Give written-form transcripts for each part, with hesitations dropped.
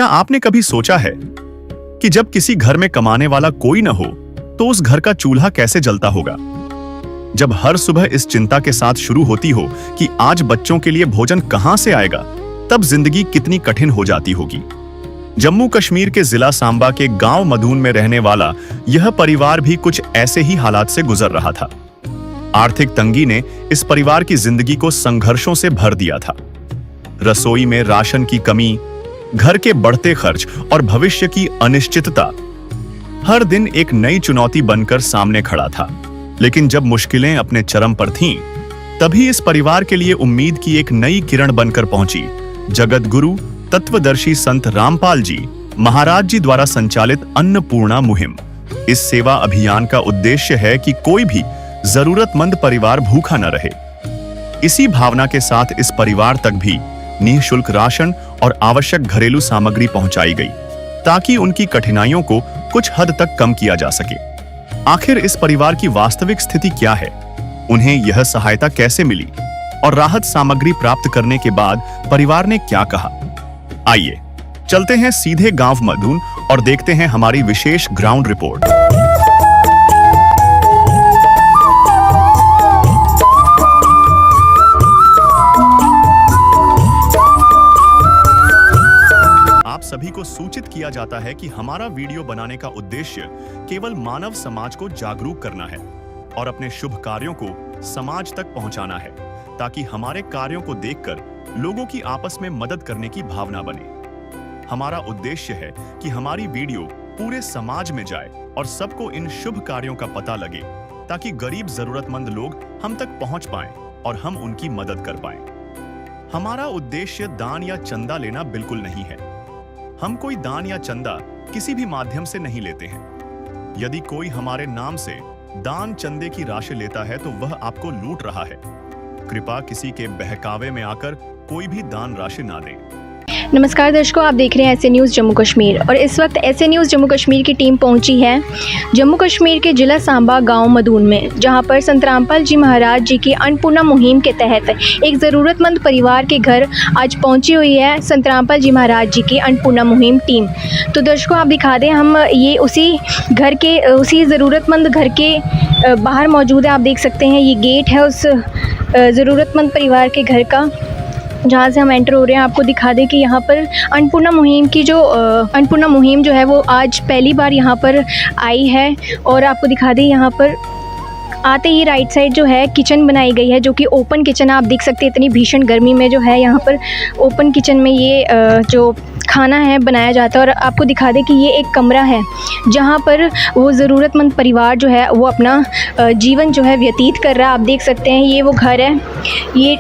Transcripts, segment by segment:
क्या आपने कभी सोचा है कि जब किसी घर में कमाने वाला कोई न हो तो उस घर का चूल्हा कैसे जलता होगा? जब हर सुबह इस चिंता के साथ शुरू होती हो कि आज बच्चों के लिए भोजन कहां से आएगा, तब जिंदगी कितनी कठिन हो जाती होगी। जम्मू कश्मीर के जिला सांबा के गांव मधून में रहने वाला यह परिवार भी कुछ ऐसे ही हालात से गुजर रहा था। आर्थिक तंगी ने इस परिवार की जिंदगी को संघर्षों से भर दिया था। रसोई में राशन की कमी, घर के बढ़ते खर्च और भविष्य की अनिश्चितता हर दिन एक नई चुनौती बनकर सामने खड़ा था। लेकिन जब मुश्किलें अपने चरम पर थीं, तभी इस परिवार के लिए उम्मीद की एक नई किरण बनकर पहुंची जगत गुरु तत्वदर्शी संत रामपाल जी महाराज जी द्वारा संचालित अन्नपूर्णा मुहिम। इस सेवा अभियान का उद्देश्य है कि कोई भी जरूरतमंद परिवार भूखा न रहे। इसी भावना के साथ इस परिवार तक भी निःशुल्क राशन और आवश्यक घरेलू सामग्री पहुंचाई गई, ताकि उनकी कठिनाइयों को कुछ हद तक कम किया जा सके। आखिर इस परिवार की वास्तविक स्थिति क्या है, उन्हें यह सहायता कैसे मिली और राहत सामग्री प्राप्त करने के बाद परिवार ने क्या कहा? आइए चलते हैं सीधे गांव मधून और देखते हैं हमारी विशेष ग्राउंड रिपोर्ट। आप सभी को सूचित किया जाता है कि हमारा वीडियो बनाने का उद्देश्य केवल मानव समाज को जागरूक करना है और अपने शुभ कार्यों को समाज तक पहुंचाना है, ताकि हमारे कार्यों को देखकर लोगों की आपस में मदद करने की भावना बने। हमारा उद्देश्य है कि हमारी वीडियो पूरे समाज में जाए और सबको इन शुभ कार्यों का पता लगे, ताकि गरीब जरूरतमंद लोग हम तक पहुंच पाएं और हम उनकी मदद कर पाएं। हमारा उद्देश्य दान या चंदा लेना बिल्कुल नहीं है। हम कोई दान या चंदा किसी भी माध्यम से नहीं लेते हैं। यदि कोई हमारे नाम से दान चंदे की राशि लेता है तो वह आपको लूट रहा है। कृपया किसी के बहकावे में आकर कोई भी दान राशि ना दें। नमस्कार दर्शकों, आप देख रहे हैं ऐसे न्यूज़ जम्मू कश्मीर और इस वक्त ऐसे न्यूज़ जम्मू कश्मीर की टीम पहुंची है जम्मू कश्मीर के जिला सांबा गांव मधून में, जहां पर संत रामपाल जी महाराज जी की अन्नपूर्णा मुहिम के तहत एक ज़रूरतमंद परिवार के घर आज पहुंची हुई है संत रामपाल जी महाराज जी की अन्नपूर्णा मुहिम टीम। तो दर्शकों आप दिखा दें, हम ये उसी ज़रूरतमंद घर के बाहर मौजूद है। आप देख सकते हैं ये गेट है उस ज़रूरतमंद परिवार के घर का, जहाँ से हम एंटर हो रहे हैं। आपको दिखा दें कि यहाँ पर अन्नपूर्णा मुहिम जो है वो आज पहली बार यहाँ पर आई है। और आपको दिखा दें यहाँ पर आते ही राइट साइड जो है किचन बनाई गई है, जो कि ओपन किचन है। आप देख सकते हैं इतनी भीषण गर्मी में जो है यहाँ पर ओपन किचन में ये जो खाना है बनाया जाता है। और आपको दिखा दें कि ये एक कमरा है जहाँ पर वो ज़रूरतमंद परिवार जो है वो अपना जीवन जो है व्यतीत कर रहा है। आप देख सकते हैं ये वो घर है, ये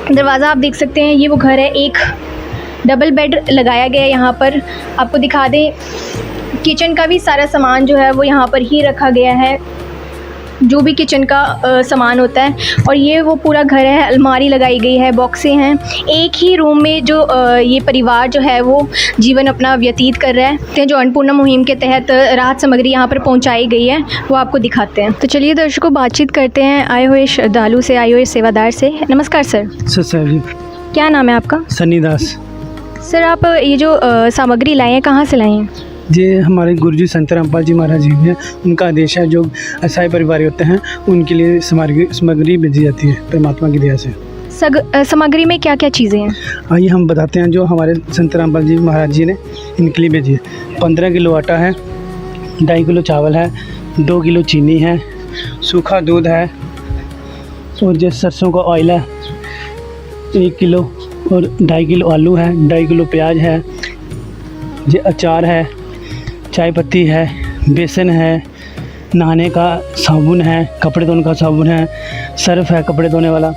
दरवाज़ा आप देख सकते हैं, ये वो घर है। एक डबल बेड लगाया गया है यहाँ पर। आपको दिखा दें किचन का भी सारा सामान जो है वो यहाँ पर ही रखा गया है, जो भी किचन का सामान होता है। और ये वो पूरा घर है, अलमारी लगाई गई है, बॉक्सें हैं। एक ही रूम में जो ये परिवार जो है वो जीवन अपना व्यतीत कर रहा है। जो अन्नपूर्णा मुहिम के तहत राहत सामग्री यहाँ पर पहुँचाई गई है वो आपको दिखाते हैं। तो चलिए दर्शकों बातचीत करते हैं आए हुए श्रद्धालु से, आए हुए सेवादार से। नमस्कार सर। सर जी। क्या नाम है आपका? सन्नी दास। सर आप ये जो सामग्री लाए हैं कहाँ से लाए हैं? ये हमारे गुरुजी संत रामपाल जी महाराज जी हैं, उनका आदेश है। जो असहाय परिवार होते हैं उनके लिए सामग्री भेजी जाती है परमात्मा की दया से। सामग्री में क्या क्या चीज़ें हैं? आइए हम बताते हैं। जो हमारे संत रामपाल जी महाराज जी ने इनके लिए भेजी है, 15 किलो आटा है, 2.5 किलो चावल है, 2 किलो चीनी है, सूखा दूध है, और जो सरसों का ऑयल है 1 किलो, और 2.5 किलो आलू है, 2.5 किलो प्याज है, ये अचार है, चाय पत्ती है, बेसन है, नहाने का साबुन है, कपड़े धोने का साबुन है, सर्फ है कपड़े धोने वाला।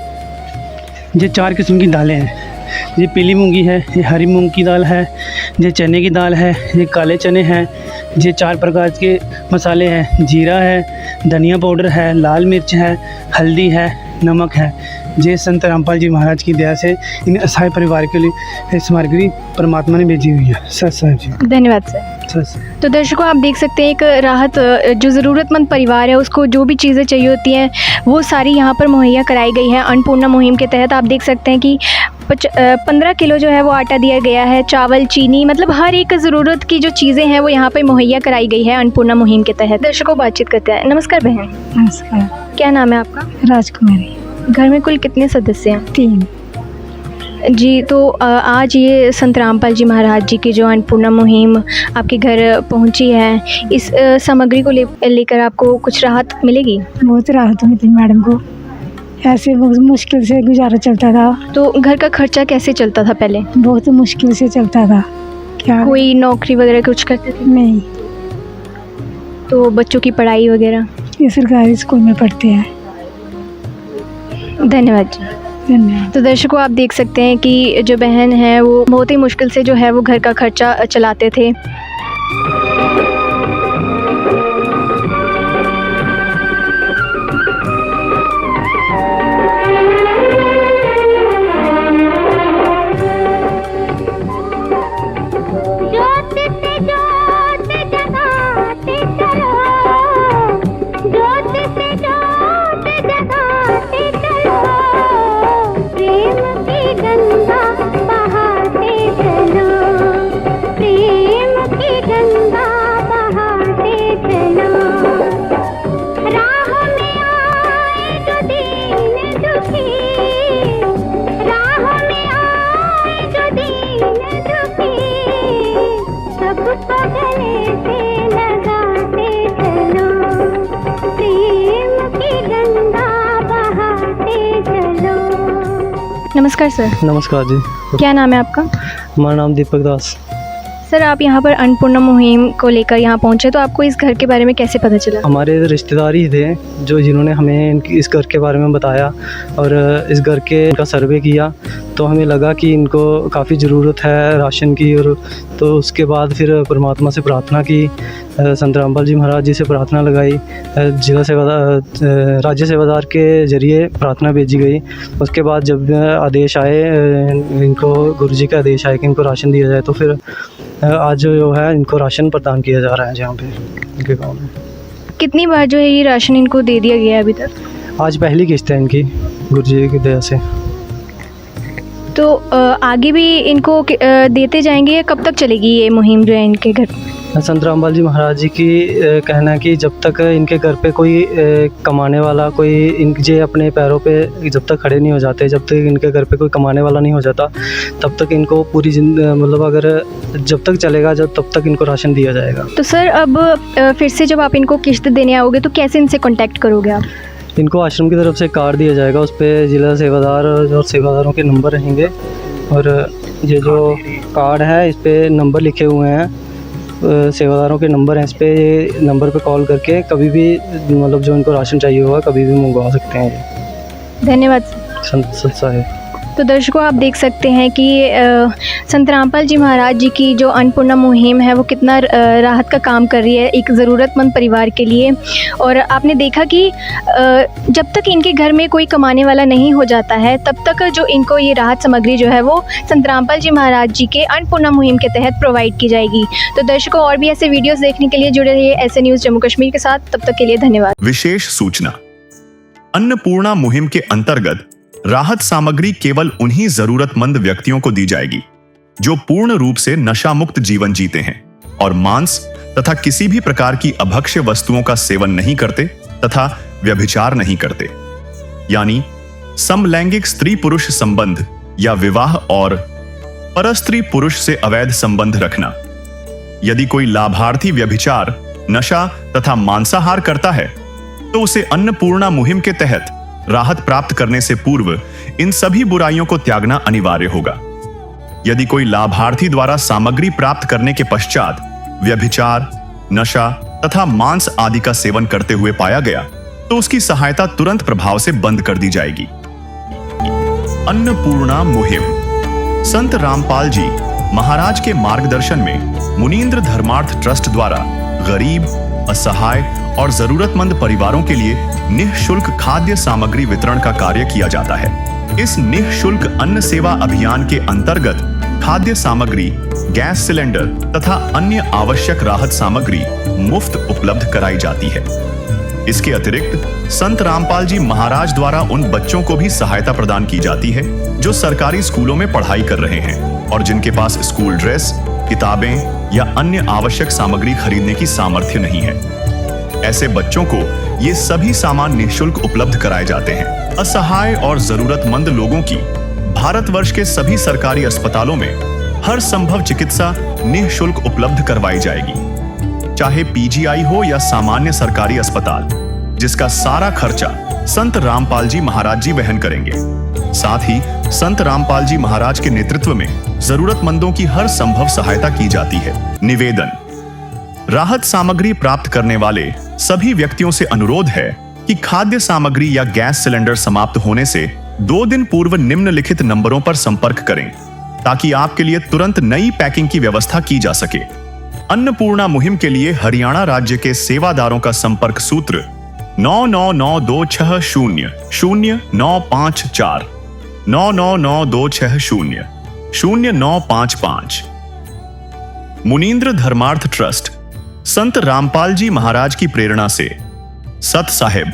ये 4 किस्म की दालें हैं। ये पीली मूंगी है, ये हरी मूंग की दाल है, ये चने की दाल है, ये काले चने हैं, ये 4 प्रकार के मसाले हैं, जीरा है, धनिया पाउडर है, लाल मिर्च है, हल्दी है, नमक है। ये संत रामपाल जी महाराज की दया से इन असहाय परिवार के लिए सामग्री परमात्मा ने भेजी हुई है। सर साहब जी धन्यवाद सर। तो दर्शकों आप देख सकते हैं एक राहत जो ज़रूरतमंद परिवार है उसको जो भी चीज़ें चाहिए होती हैं वो सारी यहाँ पर मुहैया कराई गई है अन्नपूर्णा मुहिम के तहत। आप देख सकते हैं कि 15 किलो जो है वो आटा दिया गया है, चावल, चीनी, मतलब हर एक ज़रूरत की जो चीज़ें हैं वो यहाँ पे मुहैया कराई गई है अन्नपूर्णा मुहिम के तहत। दर्शकों बातचीत करते हैं। नमस्कार बहन, नमस्कार। क्या नाम है आपका? राजकुमारी। घर में कुल कितने सदस्य हैं? 3। जी, तो आज ये संत रामपाल जी महाराज जी की जो अन्नपूर्णा मुहिम आपके घर पहुंची है, इस सामग्री को लेकर आपको कुछ राहत मिलेगी? बहुत राहत मिली मैडम को, ऐसे बहुत मुश्किल से गुजारा चलता था। तो घर का खर्चा कैसे चलता था पहले? बहुत मुश्किल से चलता था। क्या कोई नौकरी वगैरह कुछ करते थे? नहीं, तो बच्चों की पढ़ाई वगैरह? ये सरकारी स्कूल में पढ़ते हैं। धन्यवाद जी। धन्यवाद। तो दर्शकों आप देख सकते हैं कि जो बहन है वो बहुत ही मुश्किल से जो है वो घर का खर्चा चलाते थे। नमस्कार सर। नमस्कार जी। क्या नाम है आपका? हमारा नाम दीपक दास। सर आप यहाँ पर अन्नपूर्णा मुहिम को लेकर यहाँ पहुँचे, तो आपको इस घर के बारे में कैसे पता चला? हमारे रिश्तेदार ही थे जो जिन्होंने हमें इस घर के बारे में बताया और इस घर के का सर्वे किया, तो हमें लगा कि इनको काफ़ी ज़रूरत है राशन की। और तो उसके बाद फिर परमात्मा से प्रार्थना की, संत रामपाल जी महाराज जी से प्रार्थना लगाई, जिला सेवादार राज्य सेवादार के ज़रिए प्रार्थना भेजी गई। उसके बाद जब आदेश आए, इनको गुरु जी का आदेश आए कि इनको राशन दिया जाए, तो फिर आज जो है इनको राशन प्रदान किया जा रहा है जहाँ पे इनके गाँव में। कितनी बार जो है ये राशन इनको दे दिया गया है अभी तक? आज पहली किस्त है इनकी गुरु जी की दया से। तो आगे भी इनको देते जाएंगे या कब तक चलेगी ये मुहिम जो है इनके घर? संत रामपाल जी महाराज जी की कहना है कि जब तक इनके घर पे कोई कमाने वाला, कोई इनके अपने पैरों पे जब तक खड़े नहीं हो जाते, जब तक इनके घर पे कोई कमाने वाला नहीं हो जाता, तब तक इनको पूरी मतलब अगर जब तक चलेगा तब तक इनको राशन दिया जाएगा। तो सर अब फिर से जब आप इनको किश्त देने आओगे तो कैसे इनसे कॉन्टैक्ट करोगे आप? इनको आश्रम की तरफ से कार्ड दिया जाएगा, उस पर जिला सेवादार और सेवादारों के नंबर रहेंगे, और ये जो कार्ड है इस पर नंबर लिखे हुए हैं, सेवादारों के नंबर हैं, इस पे नंबर पे कॉल करके कभी भी मतलब जो इनको राशन चाहिए होगा कभी भी मंगवा सकते हैं। धन्यवाद संत साहिब। तो दर्शकों आप देख सकते हैं कि संत रामपाल जी महाराज जी की जो अन्नपूर्णा मुहिम है वो कितना राहत का काम कर रही है एक ज़रूरतमंद परिवार के लिए। और आपने देखा कि जब तक इनके घर में कोई कमाने वाला नहीं हो जाता है तब तक जो इनको ये राहत सामग्री जो है वो संत रामपाल जी महाराज जी के अन्नपूर्णा मुहिम के तहत प्रोवाइड की जाएगी। तो दर्शकों और भी ऐसे वीडियोज़ देखने के लिए जुड़े रहिए ऐसे न्यूज़ जम्मू कश्मीर के साथ। तब तक के लिए धन्यवाद। विशेष सूचना, अन्नपूर्णा मुहिम के अंतर्गत राहत सामग्री केवल उन्हीं जरूरतमंद व्यक्तियों को दी जाएगी जो पूर्ण रूप से नशा मुक्त जीवन जीते हैं और मांस तथा किसी भी प्रकार की अभक्ष्य वस्तुओं का सेवन नहीं करते तथा व्यभिचार नहीं करते, यानी समलैंगिक स्त्री पुरुष संबंध या विवाह और परस्त्री पुरुष से अवैध संबंध रखना। यदि कोई लाभार्थी व्यभिचार, नशा तथा मांसाहार करता है तो उसे अन्नपूर्णा मुहिम के तहत राहत प्राप्त करने से पूर्व इन सभी बुराइयों को त्यागना अनिवार्य होगा। यदि कोई लाभार्थी द्वारा सामग्री प्राप्त करने के पश्चात व्यभिचार, नशा तथा मांस आदि का सेवन करते हुए पाया गया तो उसकी सहायता तुरंत प्रभाव से बंद कर दी जाएगी। अन्नपूर्णा मुहिम संत रामपाल जी महाराज के मार्गदर्शन में मुनींद्र धर्मार्थ ट्रस्ट द्वारा गरीब, असहाय और जरूरतमंद परिवारों के लिए निःशुल्क खाद्य सामग्री वितरण का कार्य किया जाता है। इस निःशुल्क अन्न सेवा अभियान के अंतर्गत खाद्य सामग्री, गैस सिलेंडर तथा अन्य आवश्यक राहत सामग्री मुफ्त उपलब्ध कराई जाती है। इसके अतिरिक्त संत रामपाल जी महाराज द्वारा उन बच्चों को भी सहायता प्रदान की जाती है जो सरकारी स्कूलों में पढ़ाई कर रहे हैं और जिनके पास स्कूल ड्रेस, किताबें या अन्य आवश्यक सामग्री खरीदने की सामर्थ्य नहीं है। ऐसे बच्चों को ये सभी सामान निःशुल्क उपलब्ध कराए जाते हैं। असहाय और जरूरतमंद लोगों की भारतवर्ष के सभी सरकारी अस्पतालों में हर संभव चिकित्सा निःशुल्क उपलब्ध करवाई जाएगी, चाहे पीजीआई हो या सामान्य सरकारी अस्पताल, जिसका सारा खर्चा संत रामपाल जी महाराज जी वहन करेंगे। साथ ही संत रामपाल जी महाराज के नेतृत्व में जरूरतमंदों की हर संभव सहायता की जाती है। निवेदन: राहत सामग्री प्राप्त करने वाले सभी व्यक्तियों से अनुरोध है कि खाद्य सामग्री या गैस सिलेंडर समाप्त होने से 2 दिन पूर्व निम्नलिखित नंबरों पर संपर्क करें ताकि आपके लिए तुरंत नई पैकिंग की व्यवस्था की जा सके। अन्नपूर्णा मुहिम के लिए हरियाणा राज्य के सेवादारों का संपर्क सूत्र 9992600954 9992600955। मुनींद्र धर्मार्थ ट्रस्ट संत रामपाल जी महाराज की प्रेरणा से सत साहिब